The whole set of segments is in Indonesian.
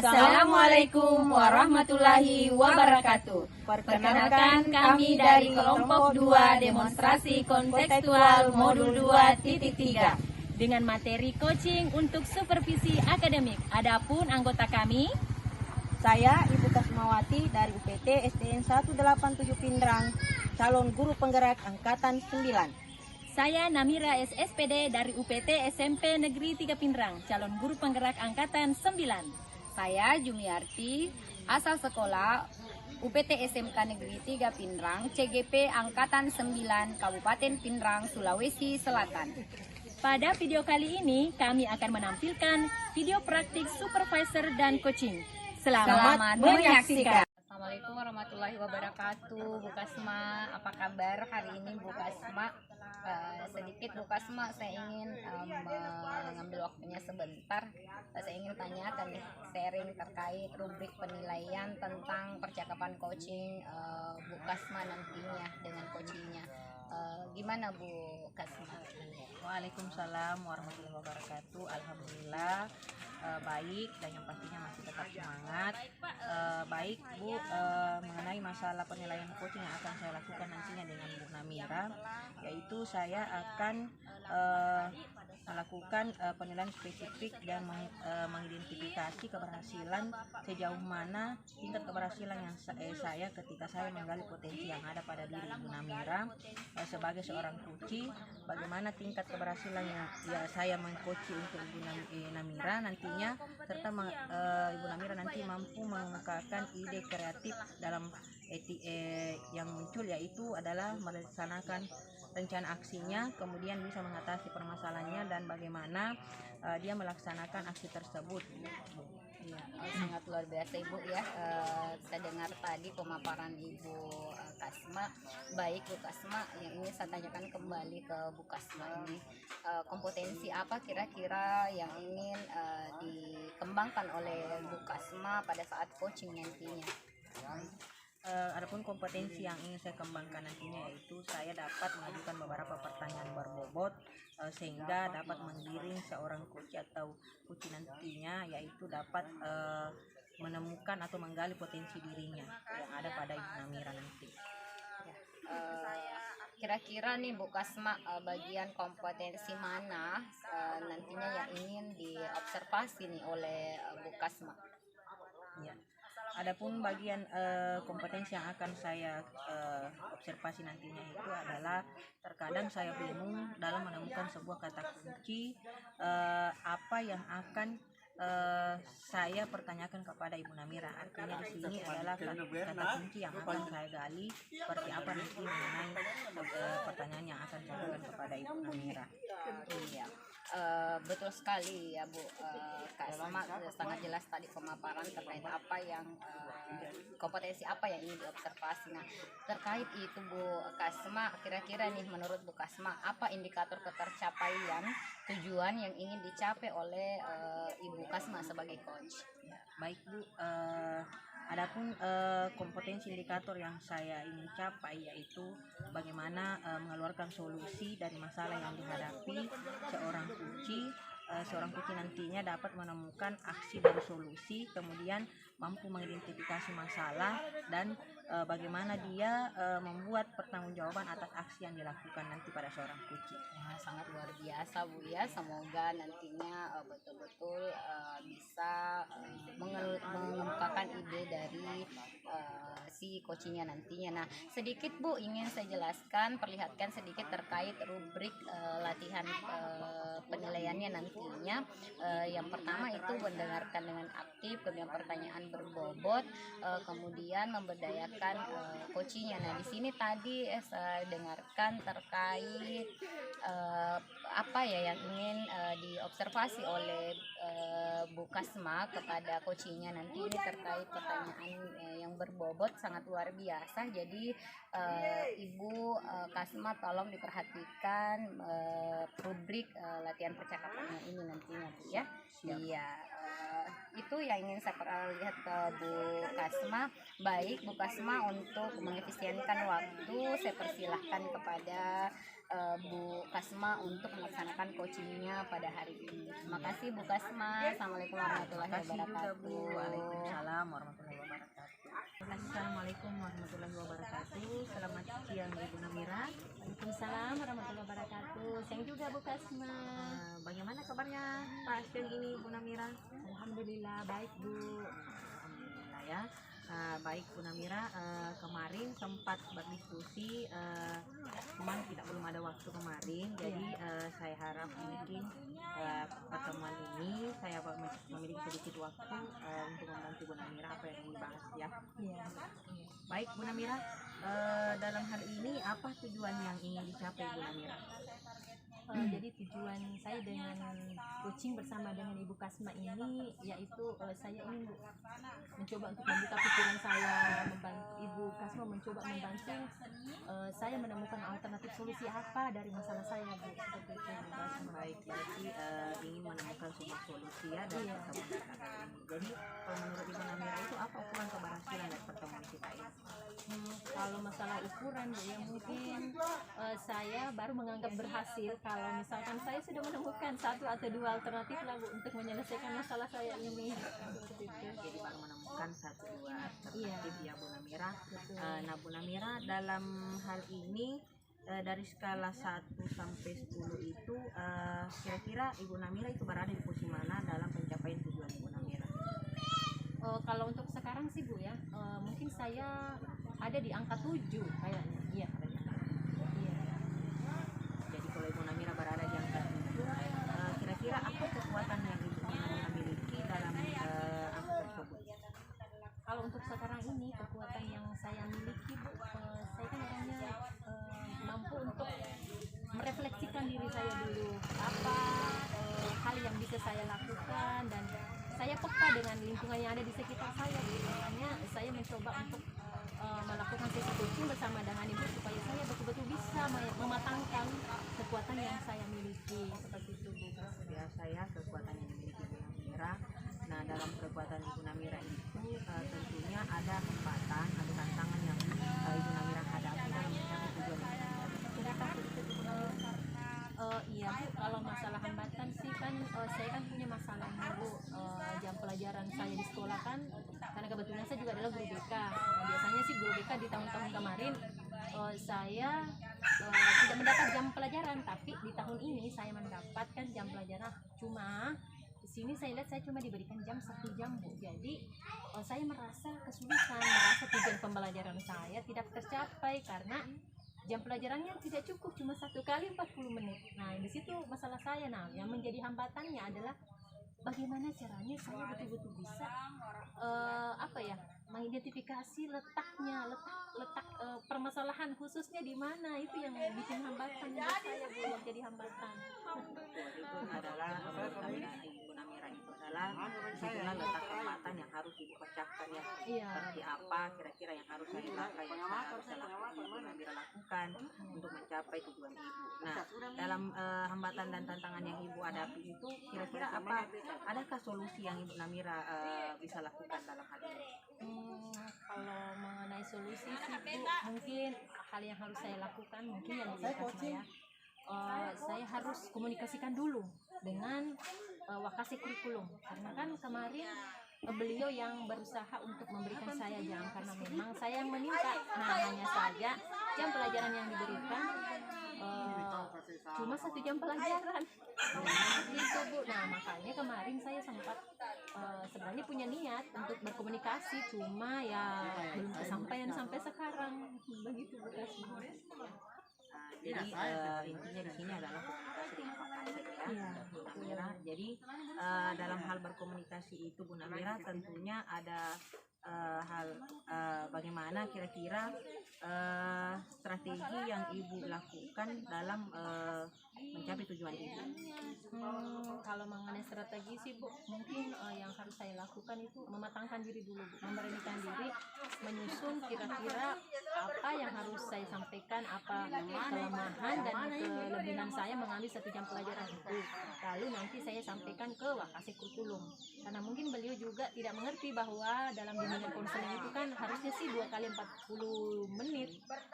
Assalamualaikum warahmatullahi wabarakatuh. Perkenalkan, kami dari kelompok 2 demonstrasi kontekstual modul 2.3 dengan materi coaching untuk supervisi akademik. Adapun anggota kami, saya Ibu Kasmawati dari UPT SDN 187 Pindrang, calon guru penggerak angkatan 9. Saya Namira SSPD dari UPT SMP Negeri 3 Pindrang, calon guru penggerak angkatan 9. Saya Jumiarti, asal sekolah UPT SMK Negeri 3 Pindrang, CGP angkatan 9, Kabupaten Pindrang, Sulawesi Selatan. Pada video kali ini kami akan menampilkan video praktik supervisor dan coaching. Selamat menyaksikan. Assalamualaikum warahmatullahi wabarakatuh. Bu Kasma, apa kabar hari ini Bu Kasma? Sedikit Bu Kasma, saya ingin mengambil waktunya sebentar. Saya ingin tanyakan sharing terkait rubrik penilaian tentang percakapan coaching Bu Kasma nantinya dengan coachingnya. Gimana Bu Kasma? Waalaikumsalam warahmatullahi wabarakatuh. Alhamdulillah baik, dan yang pastinya masih tetap semangat. Baik Bu, mengenai masalah penilaian coaching yang akan saya lakukan nantinya dengan Bu Namira, yaitu saya akan melakukan penilaian spesifik dan mengidentifikasi keberhasilan sejauh mana tingkat keberhasilan yang saya ketika saya menggali potensi yang ada pada diri Ibu Namira sebagai seorang coach, bagaimana tingkat keberhasilan yang saya mengcoach untuk Ibu Namira nantinya, serta Ibu Namira nanti mampu mengungkapkan ide kreatif dalam yang muncul, yaitu adalah melaksanakan rencana aksinya, kemudian bisa mengatasi permasalahannya dan bagaimana dia melaksanakan aksi tersebut. Ya, sangat luar biasa Ibu ya. Saya dengar tadi pemaparan Ibu Kasma. Baik Bu Kasma, yang ini saya tanyakan kembali ke Bu Kasma ini, kompetensi apa kira-kira yang ingin dikembangkan oleh Bu Kasma pada saat coaching nantinya? Adapun kompetensi yang ingin saya kembangkan nantinya, yaitu saya dapat mengajukan beberapa pertanyaan berbobot sehingga dapat menggiring seorang coach atau coach nantinya, yaitu dapat menemukan atau menggali potensi dirinya yang ada pada Ibu Namira nanti. Kira-kira nih Bu Kasma, bagian kompetensi mana nantinya yang ingin diobservasi nih oleh Bu Kasma? Ya. Adapun bagian kompetensi yang akan saya observasi nantinya itu adalah, terkadang saya bingung dalam menemukan sebuah kata kunci apa yang akan saya pertanyakan kepada Ibu Namira. Artinya di sini adalah kata kunci yang akan saya gali, seperti apa nanti mengenai pertanyaan yang akan saya berikan kepada Ibu Namira. Iya. Betul sekali ya Bu Kasma, sangat jelas tadi pemaparan terkait apa yang kompetensi apa yang ingin diobservasi. Nah, terkait itu Bu Kasma, kira-kira nih menurut Bu Kasma, apa indikator ketercapaian tujuan yang ingin dicapai oleh Ibu Kasma sebagai coach? Ya, baik Bu, adapun kompetensi indikator yang saya ingin capai, yaitu bagaimana mengeluarkan solusi dari masalah yang dihadapi seorang kunci. Seorang kunci nantinya dapat menemukan aksi dan solusi, kemudian mampu mengidentifikasi masalah dan bagaimana dia membuat pertanggungjawaban atas aksi yang dilakukan nanti pada seorang kunci. Wah, sangat luar biasa Bu ya. Semoga nantinya betul-betul bisa mengemukakan ide dari si coachingnya nantinya. Nah, sedikit Bu ingin saya jelaskan, perlihatkan sedikit terkait rubrik latihan penilaiannya nantinya. Yang pertama itu mendengarkan dengan aktif, kemudian pertanyaan berbobot, kemudian memberdayakan coachingnya. Nah, di sini tadi saya dengarkan terkait apa ya yang ingin diobservasi oleh Bu Kasma kepada coachingnya nanti ini terkait pertanyaan yang berbobot sangat luar biasa. Jadi Ibu Kasma tolong diperhatikan rubrik latihan percakapannya ini nantinya Bu ya. Iya, itu yang ingin saya lihat ke Bu Kasma. Baik Bu Kasma, untuk mengefisienkan waktu saya persilahkan kepada Bu Kasma untuk melaksanakan coachingnya pada hari ini. Terima kasih Bu Kasma. Assalamualaikum warahmatullahi Terima kasih juga wabarakatuh. Bu. Waalaikumsalam warahmatullahi wabarakatuh. Assalamualaikum warahmatullahi wabarakatuh. Selamat siang Ibu Namira. Waalaikumsalam warahmatullahi wabarakatuh. Siang juga Bu Kasma. Bagaimana kabarnya Pak siang ini Bu Namira? Alhamdulillah baik Bu. Alhamdulillah ya. Baik Bu Namira, kemarin sempat berdiskusi, cuman belum ada waktu kemarin, jadi saya harap mungkin pertemuan ini saya memiliki sedikit waktu untuk membantu Bu Namira apa yang ingin dibahas ya. Iya. Baik Bu Namira, dalam hal ini apa tujuan yang ingin dicapai Bu Namira? Jadi tujuan saya dengan coaching bersama dengan Ibu Kasma ini yaitu saya ingin mencoba untuk membuka pikiran saya, membantu Ibu Kasma mencoba membantu saya menemukan alternatif solusi apa dari masalah saya Bu. Seperti itu Bu Kasma. Baik, berarti ingin menemukan sebuah solusi ya dari Iya. pertemuan kita kali ini. Jadi kalau menurut Ibu Namira itu apa ukuran keberhasilan dari pertemuan kita ini? Kalau masalah ukuran Bu ya mungkin saya baru menganggap berhasil kalau misalkan saya sudah menemukan satu atau dua alternatif lah Bu untuk menyelesaikan masalah saya ini. Seperti itu. Jadi baru menemukan satu dua Iya. alternatif ya Bu Namira. Betul. Nah Bu Namira, dalam hal ini dari skala 1 sampai 10 itu kira-kira Ibu Namira itu berada di posisi mana dalam pencapaian tujuan Ibu Namira? Kalau untuk sekarang sih Bu ya, mungkin saya ada di angka 7 kayaknya. Iya. Iya. Jadi kalau Ibu Namira berada di angka 7, kira-kira apa kekuatan yang Ibu Namira miliki dalam angka tersebut? Kalau untuk sekarang ini kekuatan yang saya miliki Bu, saya kan orangnya mampu untuk merefleksikan diri saya dulu apa hal yang bisa saya lakukan dan saya peka dengan lingkungan yang ada di sekitar saya Bu. Makanya saya mencoba untuk melakukan sesi coaching bersama dengan Ibu supaya saya betul-betul bisa mematangkan kekuatan yang saya miliki seperti itu Bu. Biasa ya kekuatan yang dimiliki Ibu Namira. Nah dalam kekuatan Ibu Namira itu tentunya ada hambatan, ada tantangan yang Ibu Namira hadapi dalam mencapai tujuan Ibu Namira. Iya Bu, kalau masalah hambatan sih kan saya kan punya masalah Bu, jam pelajaran saya di sekolah kan karena kebetulan saya juga adalah guru BK. Nah, biasanya sih guru BK di tahun-tahun kemarin saya tidak mendapat jam pelajaran, tapi di tahun ini saya mendapatkan jam pelajaran. Cuma di sini saya lihat saya cuma diberikan jam 1 jam Bu. Jadi saya merasa kesulitan, merasa tujuan pembelajaran saya tidak tercapai karena jam pelajarannya tidak cukup, cuma 1 kali 40 menit. Nah di situ masalah saya. Nah yang menjadi hambatannya adalah bagaimana caranya saya betul-betul bisa mengidentifikasi letak permasalahan khususnya di mana, itu yang bikin hambatan buat saya Bu, yang jadi hambatan. Itu adalah menurut Namira, Ibu Namira itu adalah disitulah letak hambatan yang harus Ibu pecahkan ya. Iya. Seperti apa kira-kira yang harus saya lakukan, yang harus Ibu Namira lakukan untuk mencapai tujuan Ibu. Nah dalam hambatan dan tantangan yang Ibu hadapi itu kira-kira apa? Adakah solusi yang Ibu Namira bisa lakukan dalam hal ini? Kalau mengenai solusi sih Bu, mungkin hal yang harus saya lakukan mungkin yang dikasih saya harus komunikasikan dulu dengan Wakasih Kurikulum, karena kan kemarin beliau yang berusaha untuk memberikan saya jam karena memang saya yang meminta. Nah hanya saja jam pelajaran yang diberikan cuma 1 jam pelajaran gitu Bu. Nah makanya kemarin saya sempat sebenarnya punya niat untuk berkomunikasi, cuma ya belum kesampaian sampai sekarang begitu Bu Kasma. Jadi intinya di sini adalah komunikasi dengan Pak Kasih ya, Iya, Bu Namira. Jadi dalam hal berkomunikasi itu Bu Namira tentunya ada hal bagaimana kira-kira strategi yang Ibu lakukan dalam mencapai tujuan Ibu. Kalau mengenai strategi sih Bu, mungkin yang harus saya lakukan itu mematangkan diri dulu Bu, memberanikan diri, menyusun kira-kira apa yang harus saya sampaikan, apa kelemahan dan kelebihan saya mengambil 1 jam pelajaran itu. Lalu nanti saya sampaikan ke Wakasih Kurikulum, karena mungkin beliau juga tidak mengerti bahwa dalam bimbingan konseling itu kan harusnya sih 2 kali 40 menit.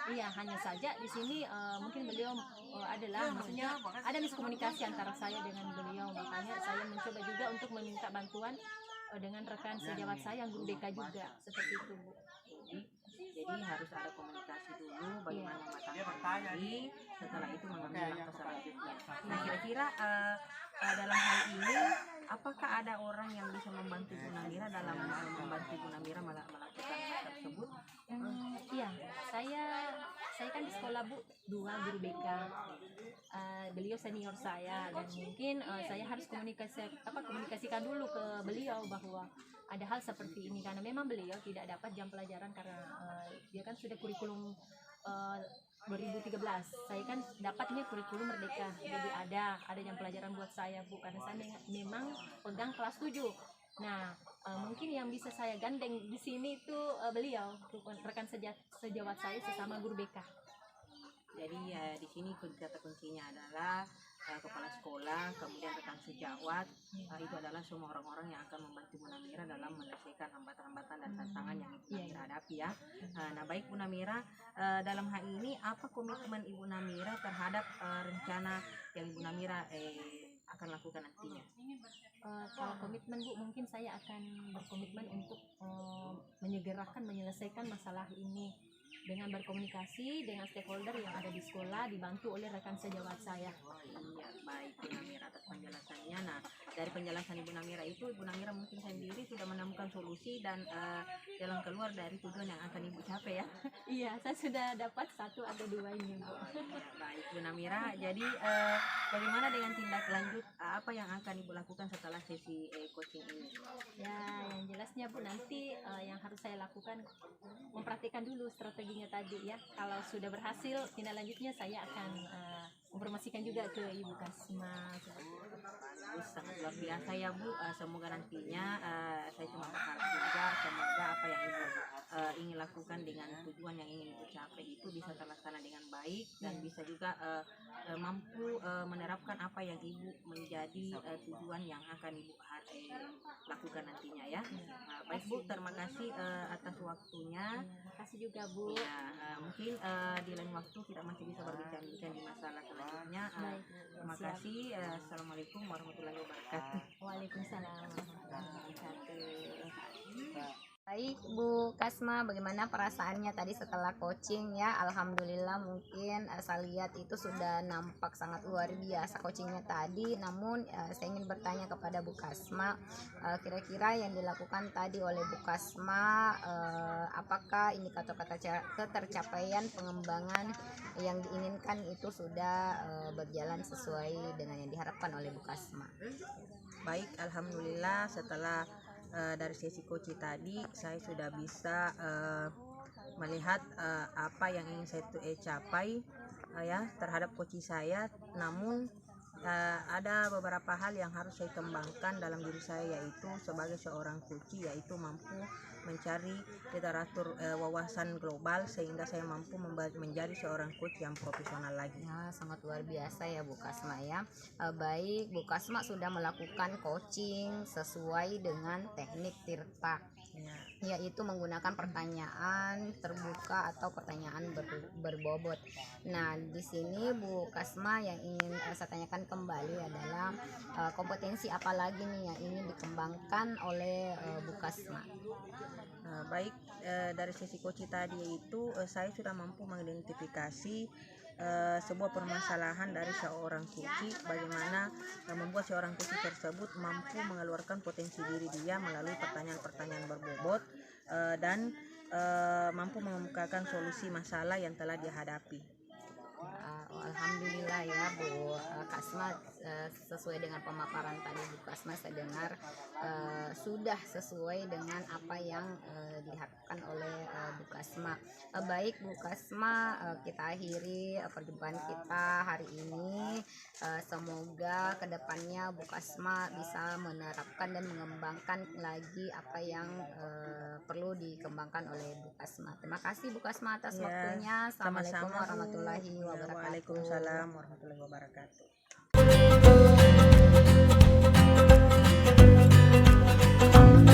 Iya, hanya saja di sini mungkin beliau adalah maksudnya ada miskomunikasi antara saya dengan beliau, makanya saya mencoba juga untuk meminta bantuan dengan rekan sejawat saya yang guru BK juga seperti itu, Bu. Jadi harus ada komunikasi dulu bagaimana mematangkan diri, setelah itu mengambil langkah selanjutnya. Nah kira-kira dalam hal ini apakah ada orang yang bisa membantu Bu Namira dalam membantu Bu Namira melakukan hal tersebut? Iya, saya kan di sekolah, Bu, 2 guru BK. Beliau senior saya dan mungkin saya harus komunikasikan dulu ke beliau bahwa ada hal seperti ini karena memang beliau tidak dapat jam pelajaran karena dia kan sudah kurikulum 2013. Saya kan dapatnya kurikulum merdeka, jadi ada jam pelajaran buat saya, Bu, karena saya memang pegang kelas 7. Nah mungkin yang bisa saya gandeng di sini itu beliau, rekan sejawat saya sesama guru BK. Jadi di sini kata kuncinya adalah kepala sekolah, kemudian rekan sejawat, itu adalah semua orang-orang yang akan membantu Bu Namira dalam menyelesaikan hambatan-hambatan dan tantangan yang Ibu Namira hadapi ya. Nah baik Bu Namira, dalam hal ini apa komitmen Ibu Namira terhadap rencana yang Ibu Namira akan lakukan nantinya? Kalau komitmen, Bu, mungkin saya akan berkomitmen untuk menyelesaikan masalah ini dengan berkomunikasi dengan stakeholder yang ada di sekolah, dibantu oleh rekan sejawat saya. Iya, baik Bu Namira atas penjelasannya. Nah, dari penjelasan Ibu Namira itu, Ibu Namira mungkin sendiri sudah menemukan solusi dan jalan keluar dari tujuan yang akan Ibu capai ya. Iya, saya sudah dapat 1 atau 2 ini, Bu. Baik Bu Namira, jadi bagaimana dengan tindak lanjut apa yang akan Ibu lakukan setelah sesi coaching ini? Ya, yang jelasnya, Bu, nanti yang harus saya lakukan memperhatikan dulu strateginya tadi ya. Kalau sudah berhasil, tindak lanjutnya saya akan informasikan juga ke Ibu Kasma. Bagus, sangat luar biasa ya Bu. Semoga nantinya saya cuma berharap juga semoga apa yang Ibu ingin lakukan dengan tujuan yang ingin Ibu capai itu bisa terlaksana dengan baik dan bisa juga mampu menerapkan apa yang Ibu menjadi tujuan yang akan Ibu lakukan nantinya ya. Baik Bu, terima kasih atas waktunya. Terima kasih juga, Bu. Ya, mungkin di lain waktu kita masih bisa berbincang-bincang di masalah selanjutnya. Terima kasih. Assalamualaikum warahmatullahi wabarakatuh. Waalaikumsalam warahmatullahi wabarakatuh. Baik Bu Kasma, bagaimana perasaannya tadi setelah coaching ya? Alhamdulillah mungkin saya lihat itu sudah nampak sangat luar biasa coachingnya tadi. Namun saya ingin bertanya kepada Bu Kasma, kira-kira yang dilakukan tadi oleh Bu Kasma, apakah indikator ketercapaian pengembangan yang diinginkan itu sudah berjalan sesuai dengan yang diharapkan oleh Bu Kasma? Baik, alhamdulillah setelah dari sesi coaching tadi saya sudah bisa melihat apa yang ingin saya capai ya terhadap coaching saya. Namun ada beberapa hal yang harus saya kembangkan dalam diri saya, yaitu sebagai seorang coach, yaitu mampu mencari literatur wawasan global sehingga saya mampu menjadi seorang coach yang profesional lagi. Ya, sangat luar biasa ya Bu Kasma ya. Baik, Bu Kasma sudah melakukan coaching sesuai dengan teknik Tirta, yaitu menggunakan pertanyaan terbuka atau pertanyaan berbobot. Nah, di sini Bu Kasma yang ingin saya tanyakan kembali adalah kompetensi apa lagi nih yang ingin dikembangkan oleh Bu Kasma? Baik, dari sesi coaching tadi itu saya sudah mampu mengidentifikasi sebuah permasalahan dari seorang coach, bagaimana membuat seorang coach tersebut mampu mengeluarkan potensi diri dia melalui pertanyaan-pertanyaan berbobot dan mampu mengemukakan solusi masalah yang telah dihadapi. Alhamdulillah ya Bu Kasma, sesuai dengan pemaparan tadi Bu Kasma saya dengar sudah sesuai dengan apa yang diharapkan oleh Bu Kasma. Baik Bu Kasma, kita akhiri perjumpaan kita hari ini. Semoga kedepannya Bu Kasma bisa menerapkan dan mengembangkan lagi apa yang perlu dikembangkan oleh Bu Kasma. Terima kasih Bu Kasma atas waktunya. Assalamualaikum warahmatullahi wabarakatuh. Waalaikumsalam warahmatullahi wabarakatuh.